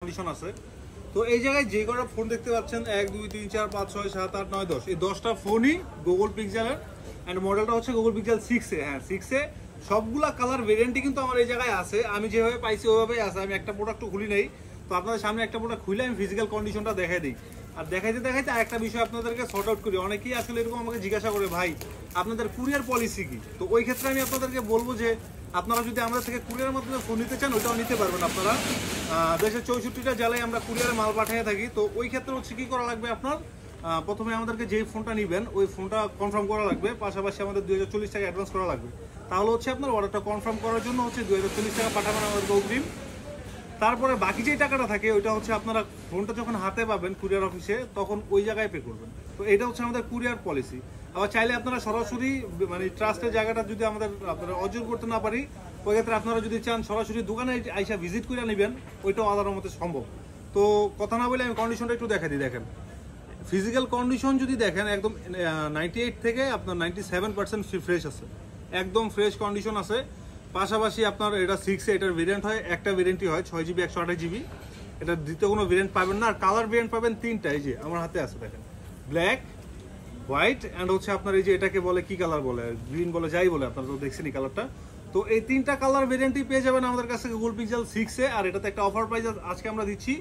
Condition আছে। তো এই জায়গায় যে কটা ফোন দেখতে পাচ্ছেন 1 2 3 4 5 6 7 8 9 10 এই 10টা ফোনই গুগল পিক্সেলের এন্ড মডেলটা হচ্ছে গুগল পিক্সেল 6 এ। হ্যাঁ 6 এ সবগুলা কালার ভেরিয়েন্টই কিন্তু আমার এই জায়গায় আছে। আমি যেভাবে পাইছি ওইভাবেই আছে। আমি একটা প্রোডাক্ট খুলি নাই, তো আপনাদের সামনে একটা প্রোডাক্ট খুলে আমি ফিজিক্যাল কন্ডিশনটা দেখাই দিই। আর দেখাইতে দেখাইতে আরেকটা বিষয় আপনাদেরকে সর্ট আউট করি। অনেকেই আসলে এরকম আমাকে জিজ্ঞাসা করে, ভাই আপনাদের কুরিয়ার পলিসি কি? তো ওই ক্ষেত্রে আমি আপনাদেরকে বলবো যে আপনারা যদি আমাদের থেকে কুরিয়ারের মাধ্যমে ফোন নিতে চান ওইটাও নিতে পারবেন আপনারা। দেশের 64টা জেলায় আমরা কুরিয়ারে মাল পাঠিয়ে থাকি। তো ওই ক্ষেত্রে হচ্ছে কী করা লাগবে আপনার, প্রথমে আমাদেরকে যেই ফোনটা নেবেন ওই ফোনটা কনফার্ম করা লাগবে, পাশাপাশি আমাদের 2040 টাকা অ্যাডভান্স করা লাগবে। তাহলে হচ্ছে আপনার অর্ডারটা কনফার্ম করার জন্য হচ্ছে 2040 টাকা পাঠাবেন আমাদেরকে অগ্রিম। তারপরে বাকি যেই টাকাটা থাকে ওইটা হচ্ছে আপনারা ফোনটা যখন হাতে পাবেন কুরিয়ার অফিসে তখন ওই জায়গায় পে করবেন। তো এটা হচ্ছে আমাদের কুরিয়ার পলিসি। আবার চাইলে আপনারা সরাসরি মানে ট্রাস্টের জায়গাটা যদি আপনারা অর্জন করতে না পারি, ওই ক্ষেত্রে আপনারা যদি চান সরাসরি দোকানে আইসা ভিজিট করে নেবেন, ওইটাও আলাদার মধ্যে সম্ভব। তো কথা না বলে আমি কন্ডিশনটা একটু দেখা দিই। দেখেন ফিজিক্যাল কন্ডিশন যদি দেখেন একদম 98 থেকে আপনার 97% ফ্রেশ আছে, একদম ফ্রেশ কন্ডিশন আছে। পাশাপাশি আপনার এটা 6 এ এটার ভেরিয়েন্ট হয়, একটা ভেরিয়েন্টই হয় 6 জিবি 128 জিবি। এটা দ্বিতীয় কোনো ভেরিয়েন্ট পাবেন না। আর কালার ভেরিয়েন্ট পাবেন তিনটা, এই যে আমার হাতে আছে দেখেন, ব্ল্যাক, হোয়াইট অ্যান্ড হচ্ছে আপনার এই যে এটাকে বলে কি কালার বলে, গ্রিন বলে, যাই বলে, আপনারা তো দেখছেনই কালারটা। তো এই তিনটা কালার ভেরিয়েন্টই পেয়ে যাবেন আমাদের কাছে গুগল পিক্সেল 6 এ। আর এটাতে একটা অফার প্রাইস আজকে আমরা দিচ্ছি